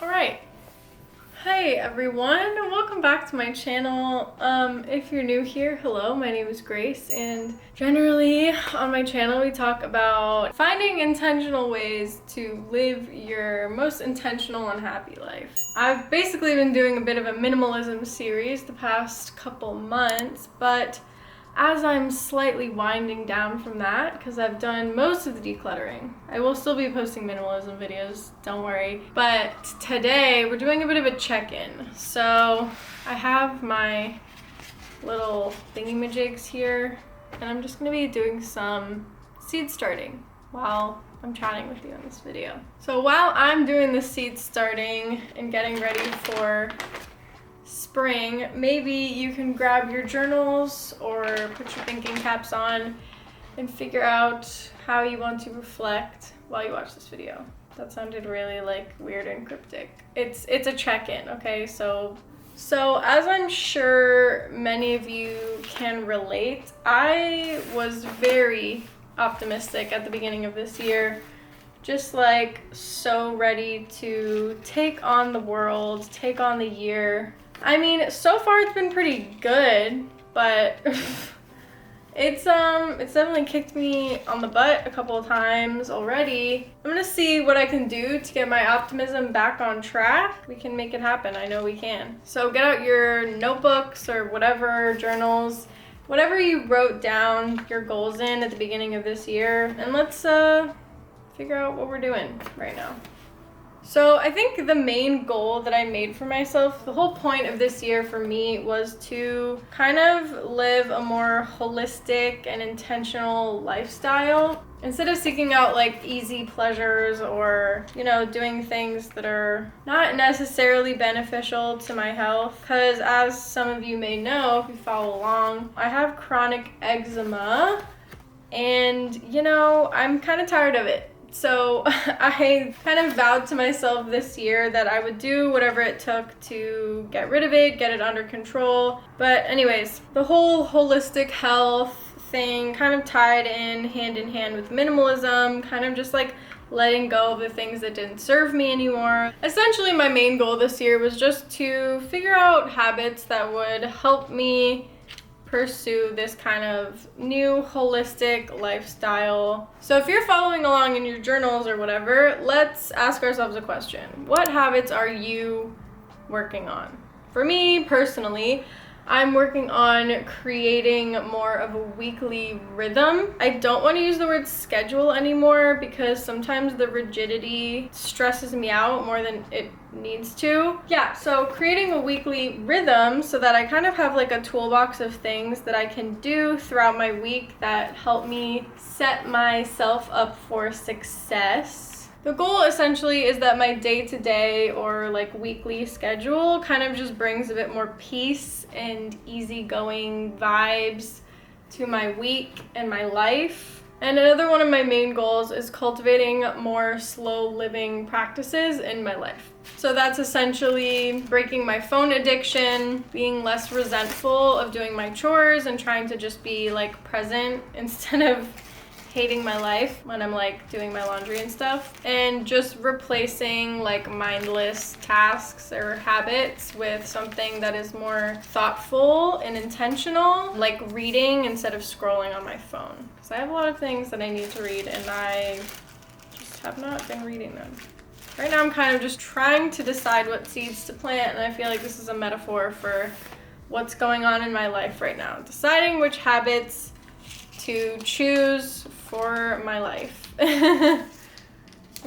Alright. Hi everyone, welcome back to my channel. If you're new here, hello, my name is Grace, and generally on my channel we talk about finding intentional ways to live your most intentional and happy life. I've basically been doing a bit of a minimalism series the past couple months, but as I'm slightly winding down from that, because I've done most of the decluttering, I will still be posting minimalism videos, don't worry. But today we're doing a bit of a check-in. So I have my little thingy-majigs here, and I'm just gonna be doing some seed starting while I'm chatting with you in this video. So while I'm doing the seed starting and getting ready for spring, maybe you can grab your journals or put your thinking caps on and figure out how you want to reflect while you watch this video. That sounded really weird and cryptic. It's a check-in, okay? So as I'm sure many of you can relate, I was very optimistic at the beginning of this year, just so ready to take on the world, take on the year. I mean, so far it's been pretty good, but it's definitely kicked me on the butt a couple of times already. I'm gonna see what I can do to get my optimism back on track. We can make it happen, I know we can. So get out your notebooks or whatever, journals, whatever you wrote down your goals in at the beginning of this year, and let's figure out what we're doing right now. So I think the main goal that I made for myself, the whole point of this year for me was to kind of live a more holistic and intentional lifestyle. Instead of seeking out easy pleasures or, doing things that are not necessarily beneficial to my health. Because as some of you may know, if you follow along, I have chronic eczema and, I'm kind of tired of it. So I kind of vowed to myself this year that I would do whatever it took to get rid of it, get it under control. But anyways, the whole holistic health thing kind of tied in hand with minimalism, kind of just letting go of the things that didn't serve me anymore. Essentially, my main goal this year was just to figure out habits that would help me pursue this kind of new holistic lifestyle. So if you're following along in your journals or whatever, let's ask ourselves a question. What habits are you working on? For me personally, I'm working on creating more of a weekly rhythm. I don't want to use the word schedule anymore because sometimes the rigidity stresses me out more than it needs to. Yeah, so creating a weekly rhythm so that I kind of have a toolbox of things that I can do throughout my week that help me set myself up for success. The goal essentially is that my day-to-day or weekly schedule kind of just brings a bit more peace and easygoing vibes to my week and my life. And another one of my main goals is cultivating more slow living practices in my life. So that's essentially breaking my phone addiction, being less resentful of doing my chores and trying to just be present instead of hating my life when I'm doing my laundry and stuff, and just replacing mindless tasks or habits with something that is more thoughtful and intentional, like reading instead of scrolling on my phone, because I have a lot of things that I need to read and I just have not been reading them. Right now I'm kind of just trying to decide what seeds to plant, and I feel like this is a metaphor for what's going on in my life right now, deciding which habits to choose for my life.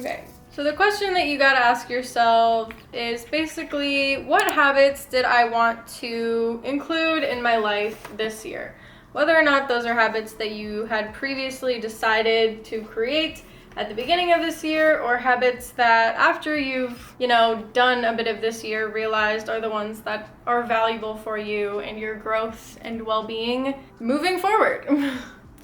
Okay, so the question that you gotta ask yourself is basically, what habits did I want to include in my life this year? Whether or not those are habits that you had previously decided to create at the beginning of this year, or habits that after you've, done a bit of this year, realized are the ones that are valuable for you and your growth and well-being moving forward.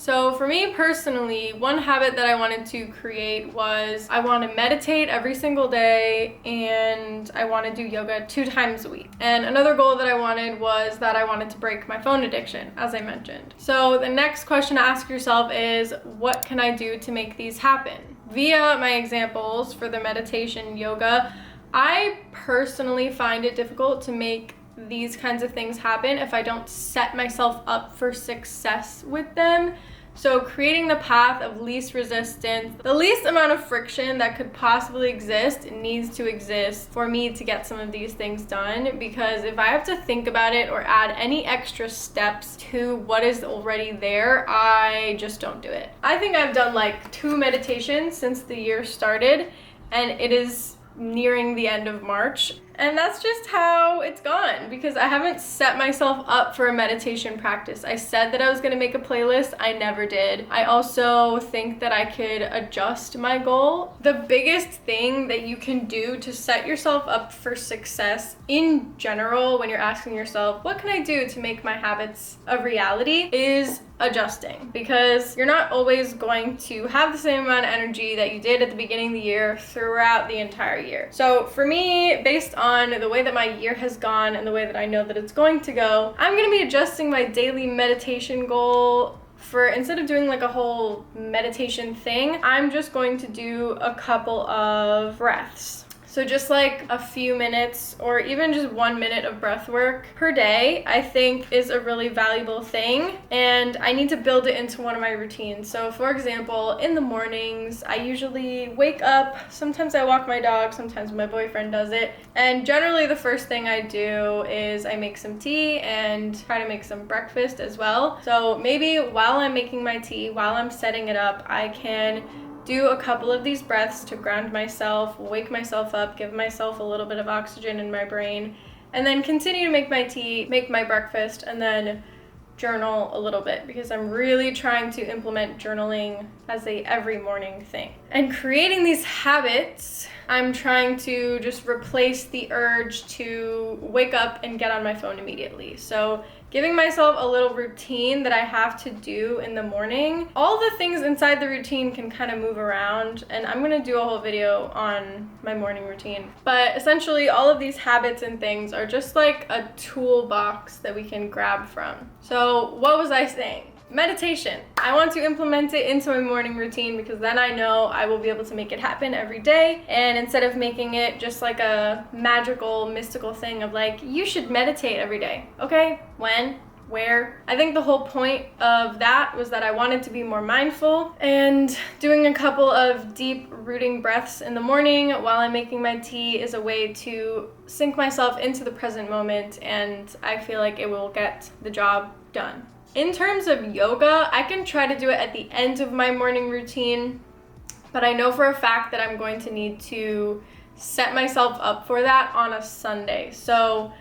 So for me personally, one habit that I wanted to create was I want to meditate every single day and I want to do yoga 2 times a week. And another goal that I wanted was that I wanted to break my phone addiction, as I mentioned. So the next question to ask yourself is, what can I do to make these happen? Via my examples for the meditation yoga, I personally find it difficult to make these kinds of things happen if I don't set myself up for success with them. So creating the path of least resistance, the least amount of friction that could possibly exist needs to exist for me to get some of these things done, because if I have to think about it or add any extra steps to what is already there, I just don't do it. I think I've done like 2 meditations since the year started, and it is nearing the end of March. And that's just how it's gone, because I haven't set myself up for a meditation practice. I said that I was going to make a playlist. I never did. I also think that I could adjust my goal. The biggest thing that you can do to set yourself up for success in general, when you're asking yourself, what can I do to make my habits a reality, is adjusting, because you're not always going to have the same amount of energy that you did at the beginning of the year throughout the entire year. So for me, based on the way that my year has gone and the way that I know that it's going to go, I'm going to be adjusting my daily meditation goal. For instead of doing like a whole meditation thing, I'm just going to do a couple of breaths. So just like a few minutes or even just 1 minute of breath work per day, I think is a really valuable thing, and I need to build it into one of my routines. So for example, in the mornings, I usually wake up, sometimes I walk my dog, sometimes my boyfriend does it, and generally the first thing I do is I make some tea and try to make some breakfast as well. So maybe while I'm making my tea, while I'm setting it up, I can do a couple of these breaths to ground myself, wake myself up, give myself a little bit of oxygen in my brain, and then continue to make my tea, make my breakfast, and then journal a little bit, because I'm really trying to implement journaling as a every morning thing. And creating these habits, I'm trying to just replace the urge to wake up and get on my phone immediately. So giving myself a little routine that I have to do in the morning. All the things inside the routine can kind of move around, and I'm gonna do a whole video on my morning routine. But essentially, all of these habits and things are just like a toolbox that we can grab from. So what was I saying? Meditation. I want to implement it into my morning routine, because then I know I will be able to make it happen every day. And instead of making it just like a magical, mystical thing of like, you should meditate every day. Okay, when? Where? I think the whole point of that was that I wanted to be more mindful, and doing a couple of deep rooting breaths in the morning while I'm making my tea is a way to sink myself into the present moment, and I feel like it will get the job done. In terms of yoga, I can try to do it at the end of my morning routine, but I know for a fact that I'm going to need to set myself up for that on a Sunday. So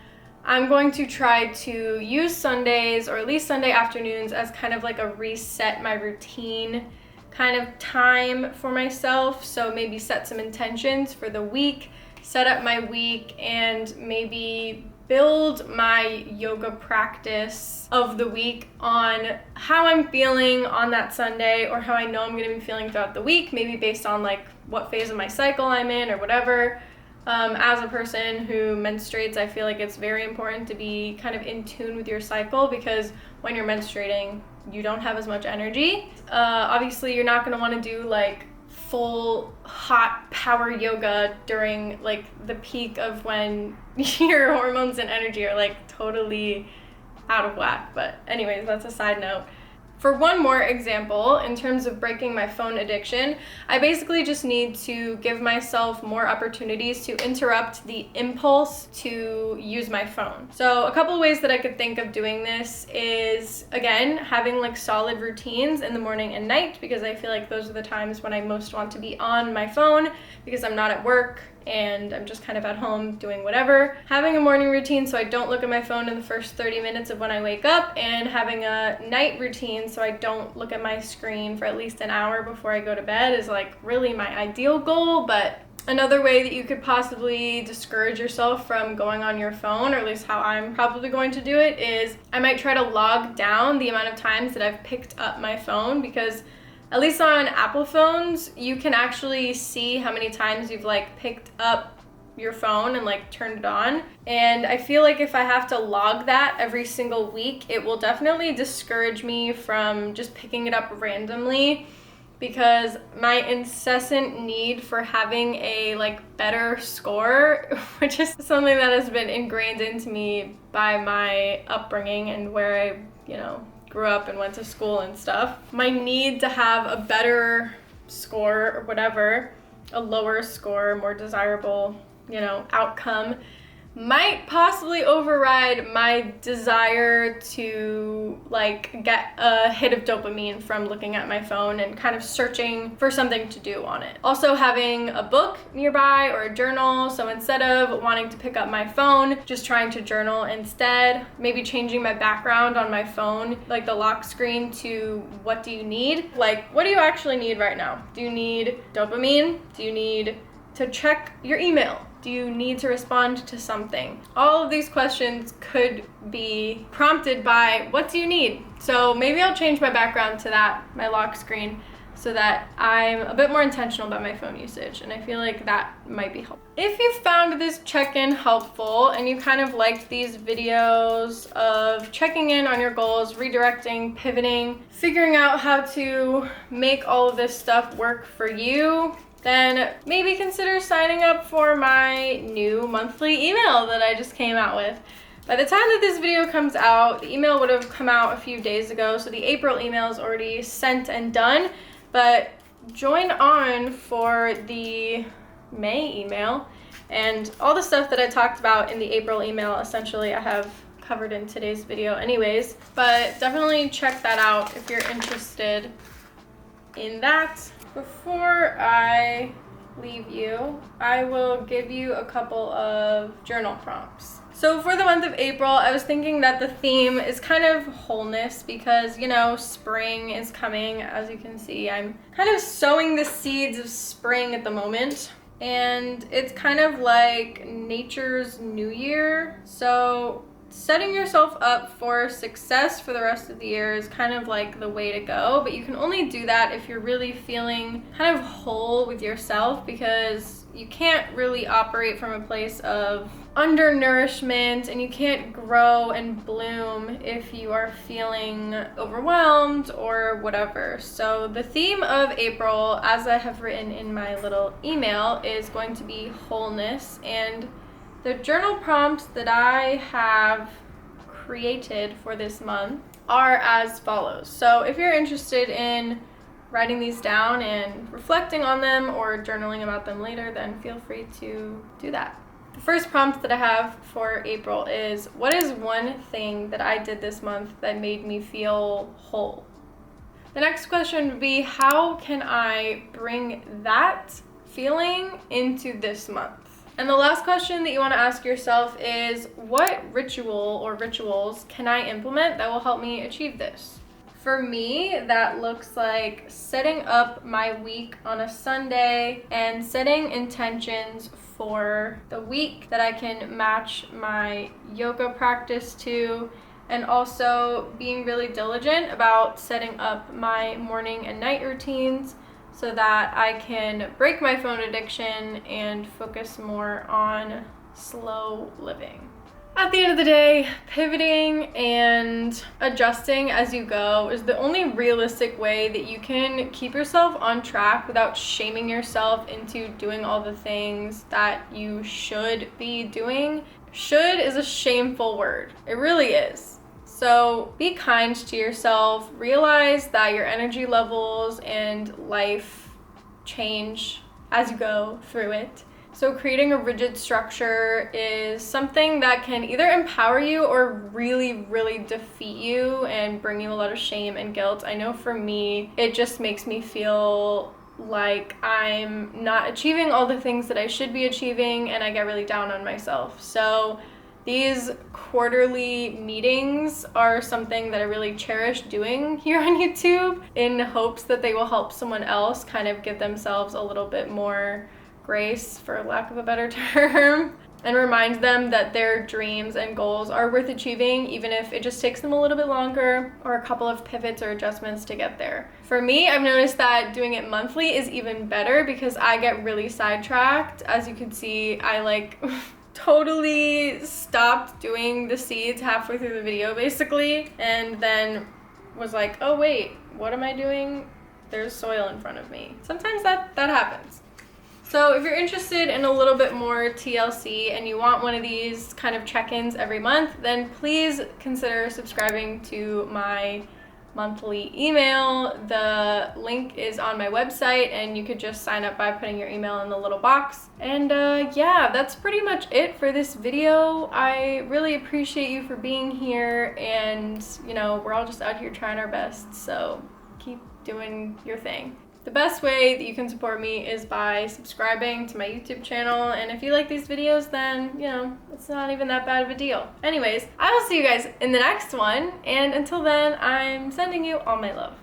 I'm going to try to use Sundays, or at least Sunday afternoons, as kind of like a reset my routine kind of time for myself. So maybe set some intentions for the week, set up my week, and maybe build my yoga practice of the week on how I'm feeling on that Sunday, or how I know I'm going to be feeling throughout the week, maybe based on like what phase of my cycle I'm in or whatever. As a person who menstruates, I feel like it's very important to be kind of in tune with your cycle, because when you're menstruating, you don't have as much energy. Obviously, you're not going to want to do like full hot power yoga during like the peak of when your hormones and energy are like totally out of whack. But anyways, that's a side note. For one more example, in terms of breaking my phone addiction, I basically just need to give myself more opportunities to interrupt the impulse to use my phone. So a couple of ways that I could think of doing this is, again, having like solid routines in the morning and night, because I feel like those are the times when I most want to be on my phone, because I'm not at work and I'm just kind of at home doing whatever. Having a morning routine so I don't look at my phone in the first 30 minutes of when I wake up, and having a night routine so I don't look at my screen for at least an hour before I go to bed is like really my ideal goal. But another way that you could possibly discourage yourself from going on your phone, or at least how I'm probably going to do it, is I might try to log down the amount of times that I've picked up my phone, because at least on Apple phones, you can actually see how many times you've like picked up your phone and like turned it on. And I feel like if I have to log that every single week, it will definitely discourage me from just picking it up randomly, because my incessant need for having a like better score, which is something that has been ingrained into me by my upbringing and where I, grew up and went to school and stuff. My need to have a better score or whatever, a lower score, more desirable, outcome, might possibly override my desire to like get a hit of dopamine from looking at my phone and kind of searching for something to do on it. Also, having a book nearby or a journal, so instead of wanting to pick up my phone, just trying to journal instead. Maybe changing my background on my phone, like the lock screen, to what do you need? Like, what do you actually need right now? Do you need dopamine? Do you need to check your email? Do you need to respond to something? All of these questions could be prompted by what do you need? So maybe I'll change my background to that, my lock screen, so that I'm a bit more intentional about my phone usage, and I feel like that might be helpful. If you found this check-in helpful and you kind of liked these videos of checking in on your goals, redirecting, pivoting, figuring out how to make all of this stuff work for you, then maybe consider signing up for my new monthly email that I just came out with. By the time that this video comes out, the email would have come out a few days ago, so the April email is already sent and done, but join on for the May email, and all the stuff that I talked about in the April email, essentially I have covered in today's video anyways, but definitely check that out if you're interested in that. Before I leave you, I will give you a couple of journal prompts. So for the month of April, I was thinking that the theme is kind of wholeness because, spring is coming. As you can see, I'm kind of sowing the seeds of spring at the moment. And it's kind of like nature's new year. So setting yourself up for success for the rest of the year is kind of like the way to go, but you can only do that if you're really feeling kind of whole with yourself, because you can't really operate from a place of undernourishment and you can't grow and bloom if you are feeling overwhelmed or whatever. So the theme of April, as I have written in my little email, is going to be wholeness, and the journal prompts that I have created for this month are as follows. So if you're interested in writing these down and reflecting on them or journaling about them later, then feel free to do that. The first prompt that I have for April is, what is one thing that I did this month that made me feel whole? The next question would be, how can I bring that feeling into this month? And the last question that you want to ask yourself is, what ritual or rituals can I implement that will help me achieve this? For me, that looks like setting up my week on a Sunday and setting intentions for the week that I can match my yoga practice to, and also being really diligent about setting up my morning and night routines so that I can break my phone addiction and focus more on slow living. At the end of the day, pivoting and adjusting as you go is the only realistic way that you can keep yourself on track without shaming yourself into doing all the things that you should be doing. Should is a shameful word. It really is. So be kind to yourself. Realize that your energy levels and life change as you go through it. So creating a rigid structure is something that can either empower you or really, really defeat you and bring you a lot of shame and guilt. I know for me, it just makes me feel like I'm not achieving all the things that I should be achieving, and I get really down on myself. So these quarterly meetings are something that I really cherish doing here on YouTube, in hopes that they will help someone else kind of give themselves a little bit more grace, for lack of a better term, and remind them that their dreams and goals are worth achieving, even if it just takes them a little bit longer or a couple of pivots or adjustments to get there. For me, I've noticed that doing it monthly is even better because I get really sidetracked. As you can see, I totally stopped doing the seeds halfway through the video basically, and then was like, oh wait, what am I doing there's soil in front of me. Sometimes that happens. So if you're interested in a little bit more TLC and you want one of these kind of check-ins every month, then please consider subscribing to my monthly email. The link is on my website and you could just sign up by putting your email in the little box. And yeah, that's pretty much it for this video. I really appreciate you for being here, and you know, we're all just out here trying our best, so keep doing your thing. The best way that you can support me is by subscribing to my YouTube channel, and if you like these videos, then, you know, it's not even that bad of a deal. Anyways, I will see you guys in the next one, and until then, I'm sending you all my love.